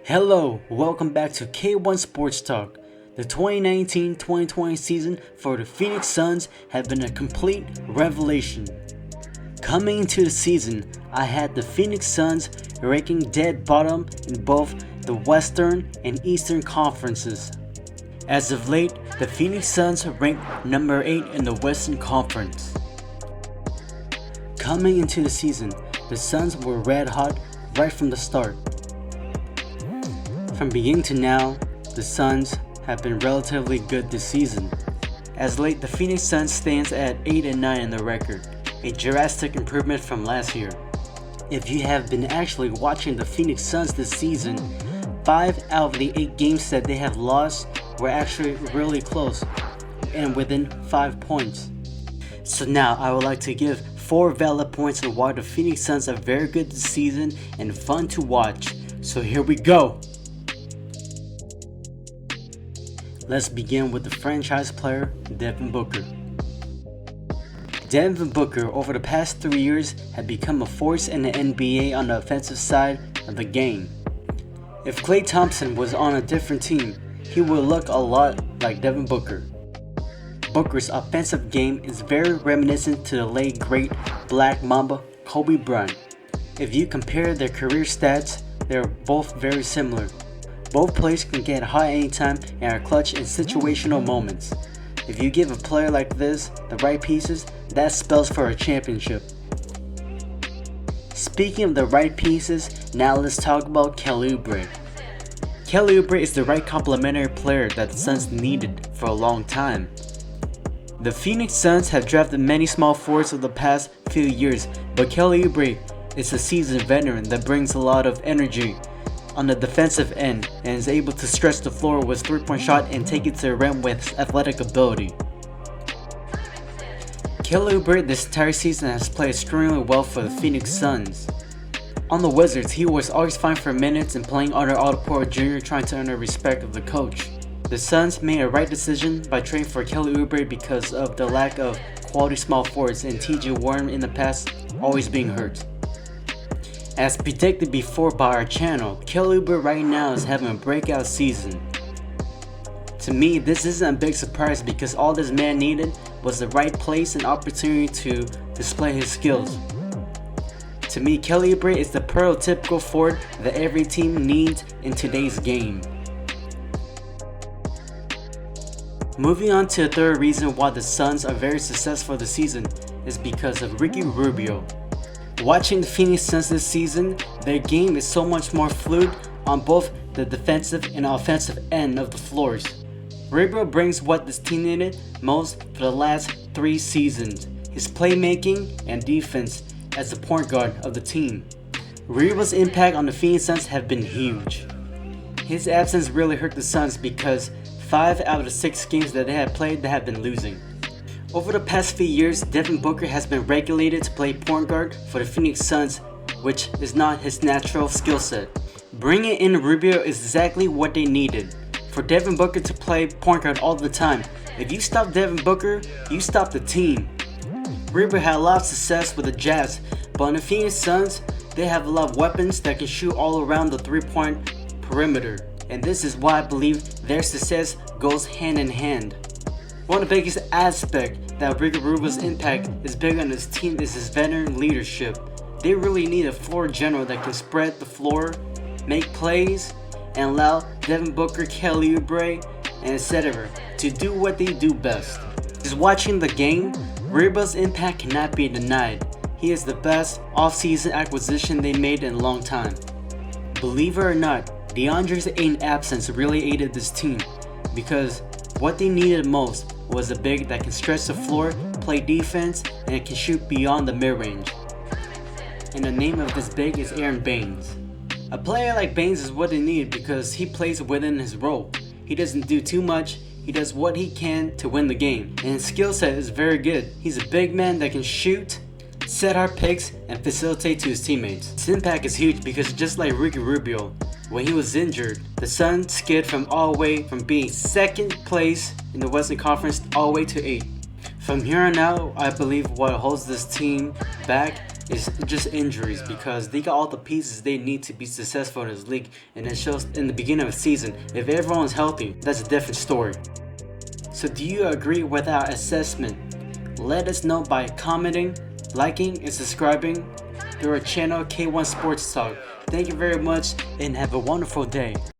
Hello, welcome back to K1 Sports Talk. The 2019-2020 season for the Phoenix Suns have been a complete revelation. Coming into the season, I had the Phoenix Suns ranking dead bottom in both the Western and Eastern conferences. As of late, the Phoenix Suns ranked number 8 in the Western Conference. Coming into the season, the Suns were red hot right from the start. From beginning to now, the Suns have been relatively good this season. As late, the Phoenix Suns stands at 8-9 in the record, a drastic improvement from last year. If you have been actually watching the Phoenix Suns this season, 5 out of the 8 games that they have lost were actually really close and within 5 points. So now I would like to give 4 valid points on why the Phoenix Suns are very good this season and fun to watch. So here we go! Let's begin with the franchise player, Devin Booker. Devin Booker, over the past 3 years, had become a force in the NBA on the offensive side of the game. If Klay Thompson was on a different team, he would look a lot like Devin Booker. Booker's offensive game is very reminiscent to the late great Black Mamba Kobe Bryant. If you compare their career stats, they're both very similar. Both players can get hot anytime and are clutch in situational moments. If you give a player like this the right pieces, that spells for a championship. Speaking of the right pieces, now let's talk about Kelly Oubre. Kelly Oubre is the right complementary player that the Suns needed for a long time. The Phoenix Suns have drafted many small forwards over the past few years, but Kelly Oubre is a seasoned veteran that brings a lot of energy on the defensive end and is able to stretch the floor with his three-point shot and take it to the rim with his athletic ability. Kelly Oubre this entire season has played extremely well for the Phoenix Suns. On the Wizards, he was always fine for minutes and playing under Otto Porter Jr. trying to earn the respect of the coach. The Suns made a right decision by trading for Kelly Oubre because of the lack of quality small forwards and TJ Warren in the past always being hurt. As predicted before by our channel, Kelly Oubre right now is having a breakout season. To me, this isn't a big surprise because all this man needed was the right place and opportunity to display his skills. To me, Kelly Oubre is the prototypical forward that every team needs in today's game. Moving on to the third reason why the Suns are very successful this season is because of Ricky Rubio. Watching the Phoenix Suns this season, their game is so much more fluid on both the defensive and offensive end of the floors. Rubio brings what this team needed most for the last 3 seasons, his playmaking and defense as the point guard of the team. Rubio's impact on the Phoenix Suns have been huge. His absence really hurt the Suns because 5 out of the 6 games that they have played they have been losing. Over the past few years, Devin Booker has been regulated to play point guard for the Phoenix Suns, which is not his natural skill set. Bringing in Rubio is exactly what they needed. For Devin Booker to play point guard all the time, if you stop Devin Booker, you stop the team. Rubio had a lot of success with the Jazz, but on the Phoenix Suns, they have a lot of weapons that can shoot all around the 3-point perimeter. And this is why I believe their success goes hand in hand. One of the biggest aspects that Ricky Rubio's impact is big on his team is his veteran leadership. They really need a floor general that can spread the floor, make plays, and allow Devin Booker, Kelly Oubre, and etc. to do what they do best. Just watching the game, Rubio's impact cannot be denied. He is the best offseason acquisition they made in a long time. Believe it or not, DeAndre Ayton's absence really aided this team because what they needed most was a big that can stretch the floor, play defense, and can shoot beyond the mid-range. And the name of this big is Aaron Baines. A player like Baines is what they need because he plays within his role. He doesn't do too much, he does what he can to win the game, and his skill set is very good. He's a big man that can shoot, set hard picks, and facilitate to his teammates. His impact is huge because just like Ricky Rubio, when he was injured, the Suns skid from all the way from being second place in the Western Conference all the way to 8th. From here on out, I believe what holds this team back is just injuries, because they got all the pieces they need to be successful in this league, and it shows in the beginning of the season. If everyone's healthy, that's a different story. So do you agree with our assessment? Let us know by commenting, liking, and subscribing through our channel K1 Sports Talk. Thank you very much and have a wonderful day.